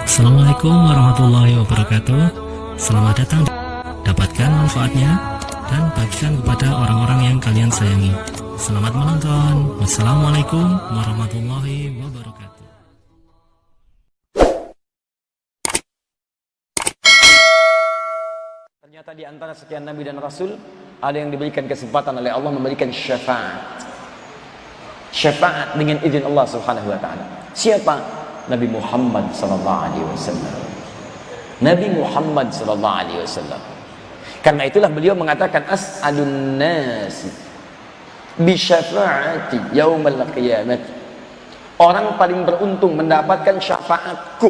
Assalamualaikum warahmatullahi wabarakatuh. Selamat datang. Dapatkan manfaatnya dan bagikan kepada orang-orang yang kalian sayangi. Selamat menonton. Wassalamualaikum warahmatullahi wabarakatuh. Ternyata di antara sekian nabi dan rasul ada yang diberikan kesempatan oleh Allah memberikan syafaat. Syafaat dengan izin Allah Subhanahu wa taala. Siapa? Nabi Muhammad sallallahu alaihi wasallam. Nabi Muhammad sallallahu alaihi wasallam. Karena itulah beliau mengatakan as'alun nas bi syafaati yaumil qiyamah. Orang paling beruntung mendapatkan syafaatku.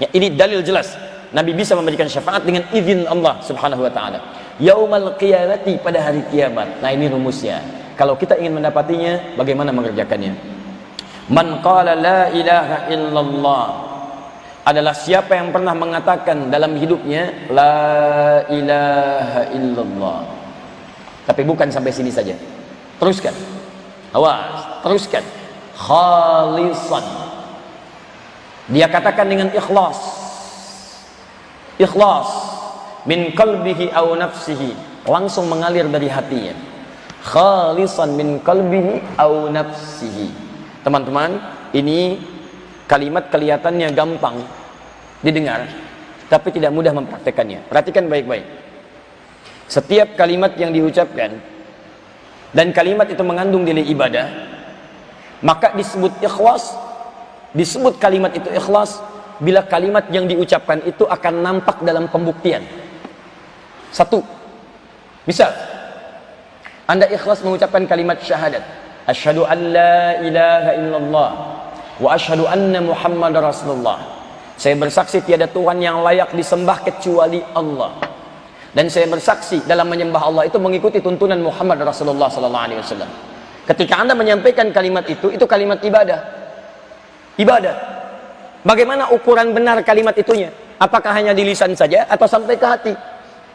Ya, ini dalil jelas. Nabi bisa memberikan syafaat dengan izin Allah Subhanahu wa taala. Yaumil qiyamati, pada hari kiamat. Nah, ini rumusnya. Kalau kita ingin mendapatinya, bagaimana mengerjakannya? Man qala la ilaha illallah adalah siapa yang pernah mengatakan dalam hidupnya la ilaha illallah. Tapi bukan sampai sini saja. Teruskan. Awas, teruskan. Khalisan. Dia katakan dengan ikhlas. Ikhlas min qalbihi aw nafsihi, langsung mengalir dari hatinya. Khalisan min qalbihi aw nafsihi. Teman-teman, ini kalimat kelihatannya gampang didengar, tapi tidak mudah mempraktekannya. Perhatikan baik-baik. Setiap kalimat yang diucapkan dan kalimat itu mengandung nilai ibadah, maka disebut ikhlas. Disebut kalimat itu ikhlas bila kalimat yang diucapkan itu akan nampak dalam pembuktian. Satu, misal Anda ikhlas mengucapkan kalimat syahadat, asyhadu an la ilaha illallah wa asyhadu anna Muhammadar Rasulullah. Saya bersaksi tiada Tuhan yang layak disembah kecuali Allah. Dan saya bersaksi dalam menyembah Allah itu mengikuti tuntunan Muhammad Rasulullah sallallahu alaihi wasallam. Ketika Anda menyampaikan kalimat itu kalimat ibadah. Ibadah. Bagaimana ukuran benar kalimat itunya? Apakah hanya di lisan saja atau sampai ke hati?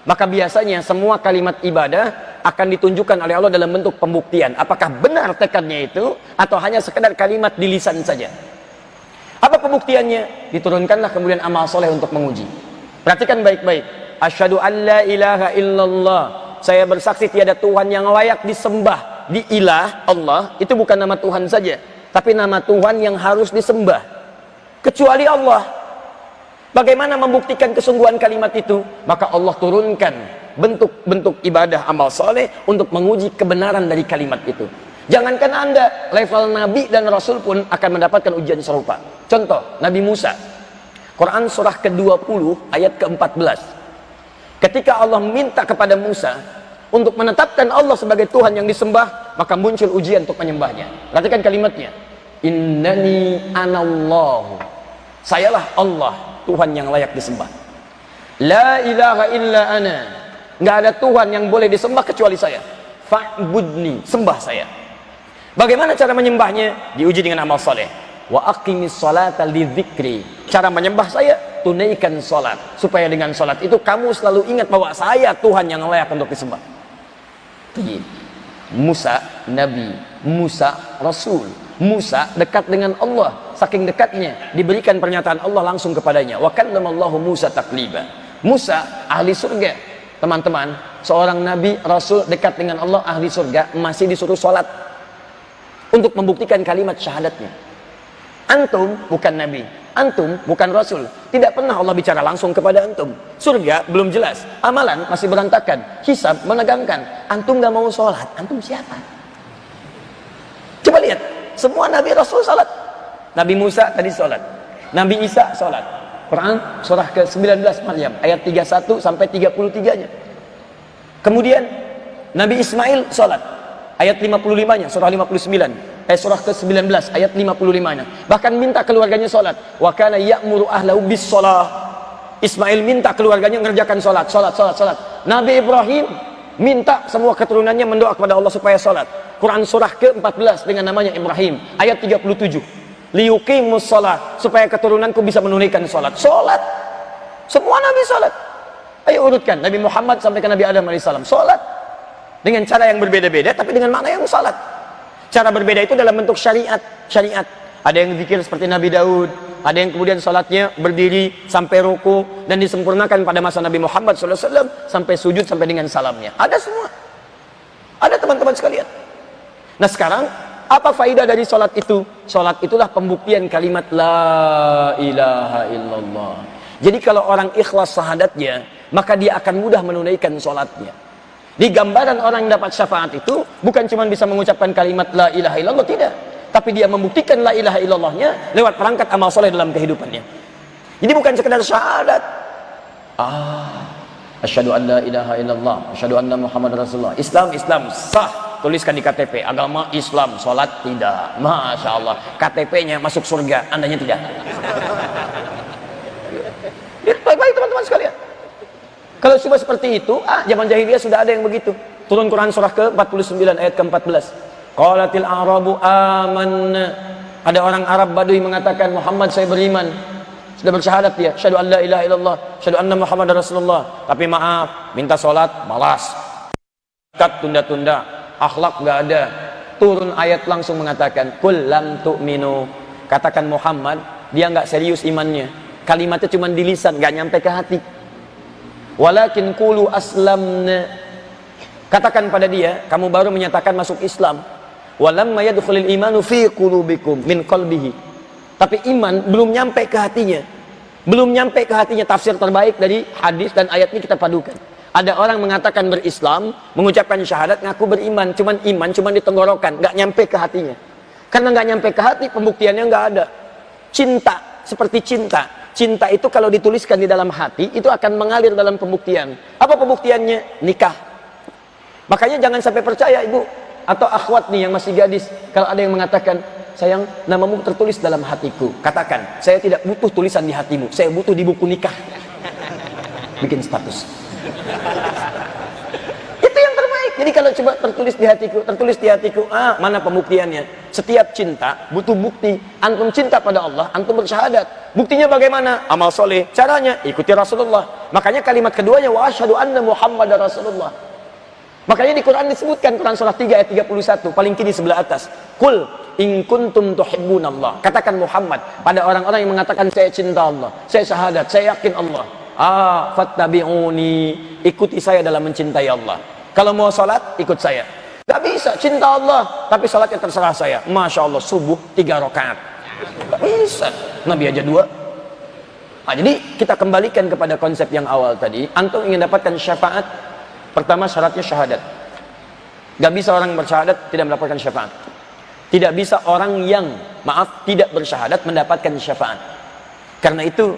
Maka biasanya semua kalimat ibadah akan ditunjukkan oleh Allah dalam bentuk pembuktian. Apakah benar tekadnya itu atau hanya sekedar kalimat di lisan saja? Apa pembuktiannya? Diturunkanlah kemudian amal soleh untuk menguji. Perhatikan baik-baik. Asyhadu an la ilaha illallah. Saya bersaksi tiada Tuhan yang layak disembah. Di ilah, Allah, itu bukan nama Tuhan saja, tapi nama Tuhan yang harus disembah kecuali Allah. Bagaimana membuktikan kesungguhan kalimat itu? Maka Allah turunkan bentuk-bentuk ibadah amal soleh untuk menguji kebenaran dari kalimat itu. Jangankan Anda, level Nabi dan Rasul pun akan mendapatkan ujian serupa. Contoh, Nabi Musa. Quran surah ke-20 ayat ke-14. Ketika Allah minta kepada Musa untuk menetapkan Allah sebagai Tuhan yang disembah, maka muncul ujian untuk menyembahnya. Perhatikan kalimatnya. Innani anallahu. Sayalah Allah, Tuhan yang layak disembah. La ilaha illa ana. Nggak ada Tuhan yang boleh disembah kecuali saya. Fa'budni, sembah saya. Bagaimana cara menyembahnya? Diuji dengan amal soleh. Wa aqimis salata lidzikri. Cara menyembah saya, tunaikan salat. Supaya dengan salat itu kamu selalu ingat bahwa saya Tuhan yang layak untuk disembah. Musa Nabi, Musa Rasul. Musa dekat dengan Allah, saking dekatnya diberikan pernyataan Allah langsung kepadanya. Wa kallamallahu Musa takliba. Musa ahli surga. Teman-teman, seorang nabi, rasul dekat dengan Allah, ahli surga, masih disuruh sholat untuk membuktikan kalimat syahadatnya. Antum bukan nabi, antum bukan rasul, tidak pernah Allah bicara langsung kepada antum. Surga belum jelas, amalan masih berantakan, hisab menegangkan. Antum gak mau sholat, antum siapa? Coba lihat, semua nabi rasul sholat. Nabi Musa tadi sholat, Nabi Isa sholat. Quran surah ke-19 Maryam ayat 31 sampai 33-nya. Kemudian Nabi Ismail sholat ayat 55-nya, surah 59, surah ke-19 ayat 55-nya. Bahkan minta keluarganya sholat. Wa kana ya'muru ahlahu bis shalah. Ismail minta keluarganya mengerjakan sholat. Nabi Ibrahim minta semua keturunannya mendoa kepada Allah supaya sholat. Quran surah ke-14 dengan namanya Ibrahim ayat 37. Liyuqimus shalah, supaya keturunanku bisa menunaikan sholat. Sholat, semua nabi sholat. Ayo urutkan, Nabi Muhammad sampai ke Nabi Adam AS sholat dengan cara yang berbeda-beda, tapi dengan makna yang sholat. Cara berbeda itu dalam bentuk syariat. Ada yang zikir seperti Nabi Daud, ada yang kemudian salatnya berdiri sampai ruku dan disempurnakan pada masa Nabi Muhammad SAW sampai sujud sampai dengan salamnya. Ada semua. Ada teman-teman sekalian. Nah sekarang apa faidah dari salat itu? Salat itulah pembuktian kalimat la ilaha illallah. Jadi kalau orang ikhlas syahadatnya, maka dia akan mudah menunaikan salatnya. Di gambaran orang yang dapat syafaat itu bukan cuma bisa mengucapkan kalimat la ilaha illallah, tidak, tapi dia membuktikan la ilaha illallahnya lewat perangkat amal soleh dalam kehidupannya. Jadi bukan sekedar syahadat. Asyhadu an la ilaha illallah, asyhadu anna Muhammad Rasulullah. Islam sah, tuliskan di KTP. Agama Islam, salat tidak. Masya Allah, KTP-nya masuk surga, andanya tidak. Baik-baik teman-teman sekalian. Kalau coba seperti itu, zaman jahiliyah sudah ada yang begitu. Turun Quran surah ke-49 ayat ke-14. Qalatil a'rabu amanna. Ada orang Arab Badui mengatakan, Muhammad saya beriman. Sudah bersyahadat dia, syahadu an la ilaha illallah, syahadu anna Muhammad Rasulullah. Tapi maaf, minta sholat, malas. Zakat tunda-tunda, akhlak nggak ada. Turun ayat langsung mengatakan, kul lam tu'minu. Katakan Muhammad, dia nggak serius imannya. Kalimatnya cuma di lisan, nggak nyampe ke hati. Walakin qulu aslamna. Katakan pada dia, kamu baru menyatakan masuk Islam. Walamma yadkhulul imanu fi qulubikum min qalbihi. Tapi iman belum nyampe ke hatinya. Belum nyampe ke hatinya. Tafsir terbaik dari hadis dan ayat ini kita padukan. Ada orang mengatakan berislam, mengucapkan syahadat, ngaku beriman, cuman di tenggorokan, nggak nyampe ke hatinya. Karena nggak nyampe ke hati, pembuktiannya nggak ada. Cinta, seperti cinta. Cinta itu kalau dituliskan di dalam hati, itu akan mengalir dalam pembuktian. Apa pembuktiannya? Nikah. Makanya jangan sampai percaya ibu atau akhwat nih yang masih gadis, kalau ada yang mengatakan, sayang, namamu tertulis dalam hatiku. Katakan, saya tidak butuh tulisan di hatimu, saya butuh di buku nikah. Bikin status. Itu yang terbaik. Jadi kalau coba tertulis di hatiku, mana pembuktiannya? Setiap cinta butuh bukti. Antum cinta pada Allah, antum bersyahadat. Buktinya bagaimana? Amal soleh. Caranya ikuti Rasulullah. Makanya kalimat keduanya, wa asyhadu anna Muhammad Rasulullah. Makanya di Quran disebutkan, Quran surah 3 ayat 31, paling kiri sebelah atas. Qul in kuntum tuhibbunallah. Katakan Muhammad pada orang-orang yang mengatakan saya cinta Allah, saya syahadat, saya yakin Allah. Fattabi'uni, ikuti saya dalam mencintai Allah. Kalau mau salat, ikut saya. Gak bisa cinta Allah tapi salatnya terserah saya. Masya Allah, subuh 3 rakaat. Gak bisa. Nabi aja 2. Jadi kita kembalikan kepada konsep yang awal tadi. Antum ingin dapatkan syafaat, pertama syaratnya syahadat. Gak bisa orang bersyahadat tidak mendapatkan syafaat. Tidak bisa orang yang tidak bersyahadat mendapatkan syafaat. Karena itu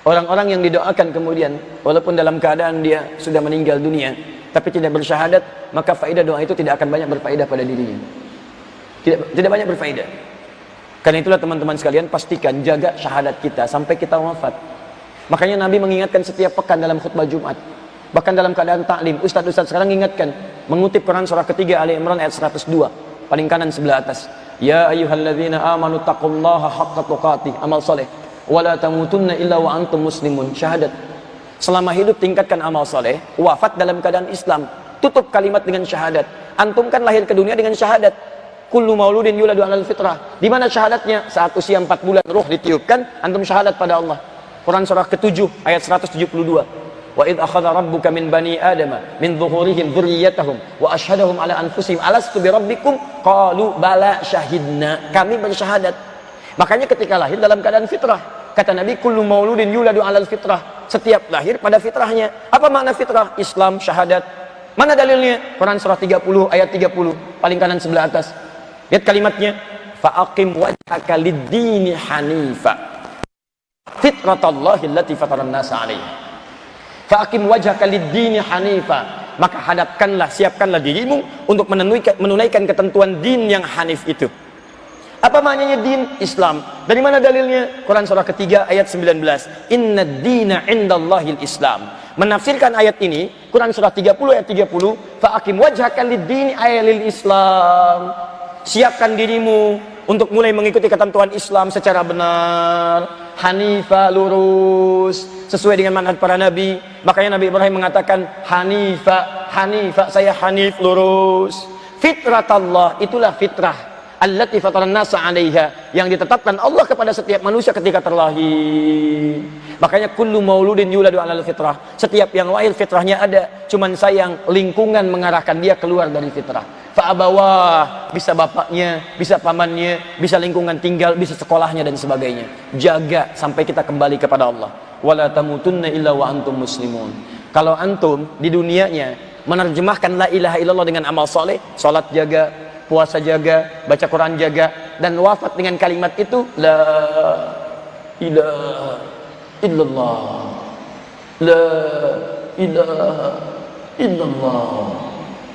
orang-orang yang didoakan kemudian walaupun dalam keadaan dia sudah meninggal dunia tapi tidak bersyahadat, maka faedah doa itu tidak akan banyak berfaedah pada dirinya. Tidak banyak berfaedah. Karena itulah teman-teman sekalian, pastikan jaga syahadat kita sampai kita wafat. Makanya Nabi mengingatkan setiap pekan dalam khutbah Jumat. Bahkan dalam keadaan taklim, ustaz-ustaz sekarang ingatkan, mengutip Quran surah ketiga Ali Imran ayat 102, paling kanan sebelah atas. Ya ayyuhalladzina amanu taqullaha haqqa tuqatih, amal soleh. Wala tamutunna illa wa antum muslimun, syahadat. Selama hidup tingkatkan amal soleh, wafat dalam keadaan Islam, tutup kalimat dengan syahadat. Antum kan lahir ke dunia dengan syahadat. Kullu mauludin yuladu 'alal fitrah. Di mana syahadatnya? Saat usia 4 bulan ruh ditiupkan, antum syahadat pada Allah. Quran surah ke-7 ayat 172. Wa idh akhadha rabbuka min bani adama min dhuhurihim dzurriyyatahum wa asyhadahum 'ala anfusihim alastu bi rabbikum qalu bala syahidna. Kami bersyahadat. Makanya ketika lahir dalam keadaan fitrah, kata Nabi, kullu mauludin yuladu 'alal fitrah. Setiap lahir pada fitrahnya. Apa makna fitrah? Islam, syahadat. Mana dalilnya? Quran surah 30 ayat 30, paling kanan sebelah atas. Lihat kalimatnya, fa'aqim wajhaka lid-dini hanifa fitratallahi allati fataran nasa 'alaiha. Fa'aqim wajhaka lid-dini hanifa, maka hadapkanlah, siapkanlah dirimu untuk menunaikan ketentuan din yang hanif itu. Apa maknanya din? Islam. Dari mana dalilnya? Quran surah ketiga ayat 19. Inna dina indallahil Islam. Menafsirkan ayat ini, Quran surah 30 ayat 30, fa'aqim wajhaka lid-dini ayalil Islam. Siapkan dirimu untuk mulai mengikuti ketentuan Islam secara benar, hanifa, lurus, sesuai dengan manhaj para nabi. Makanya Nabi Ibrahim mengatakan hanifa, saya hanif, lurus. Fitratallah, itulah fitrah. allati fataran nasa 'alaiha, yang ditetapkan Allah kepada setiap manusia ketika terlahir. Makanya kullu mauludin yuladu 'alal fitrah. Setiap yang lahir fitrahnya ada, cuman sayang lingkungan mengarahkan dia keluar dari fitrah. Fa abawah, bisa bapaknya, bisa pamannya, bisa lingkungan tinggal, bisa sekolahnya dan sebagainya. Jaga sampai kita kembali kepada Allah. Wala tamutunna illa wa antum muslimun. Kalau antum di dunianya menerjemahkan la ilaha illallah dengan amal soleh, salat jaga, puasa jaga, baca Quran jaga, dan wafat dengan kalimat itu la ilaha illallah, la ilaha illallah,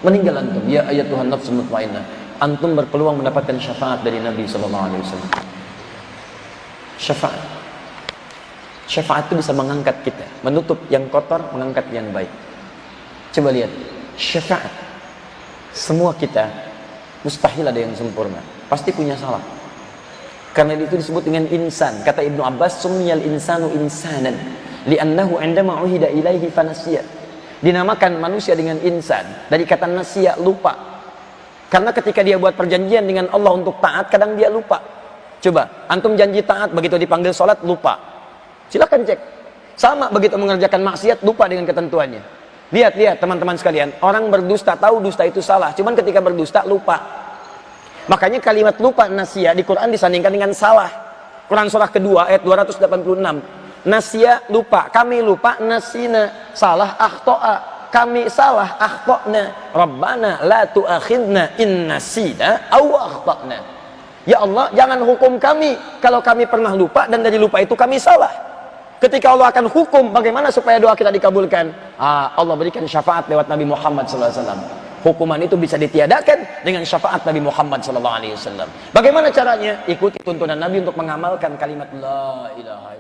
meninggal antum, ya ayatuhan nafsul mutmainnah, antum berpeluang mendapatkan syafaat dari Nabi SAW. Syafaat itu bisa mengangkat kita, menutup yang kotor, mengangkat yang baik. Coba lihat, syafaat. Semua kita mustahil ada yang sempurna, pasti punya salah. Karena itu disebut dengan insan. Kata Ibnu Abbas, summiyal insanu insanan li'annahu 'indama uhida ilaihi fanasiya. Dinamakan manusia dengan insan dari kata nasiya, lupa. Karena ketika dia buat perjanjian dengan Allah untuk taat, kadang dia lupa. Coba, antum janji taat, begitu dipanggil sholat, lupa. Silakan cek. Sama begitu mengerjakan maksiat, lupa dengan ketentuannya. Lihat teman-teman sekalian, orang berdusta tahu dusta itu salah, cuman ketika berdusta lupa. Makanya kalimat lupa nasiya di Quran disandingkan dengan salah. Quran surah kedua ayat 286. Nasiya lupa, kami lupa, nasina salah, akhto'a kami salah, akhto'na. Rabbana la tu'akhidna in nasina aw akhta'na. Ya Allah, jangan hukum kami kalau kami pernah lupa dan dari lupa itu kami salah. Ketika Allah akan hukum, bagaimana supaya doa kita dikabulkan? Allah berikan syafaat lewat Nabi Muhammad SAW. Hukuman itu bisa ditiadakan dengan syafaat Nabi Muhammad SAW. Bagaimana caranya? Ikuti tuntunan Nabi untuk mengamalkan kalimat la ilaha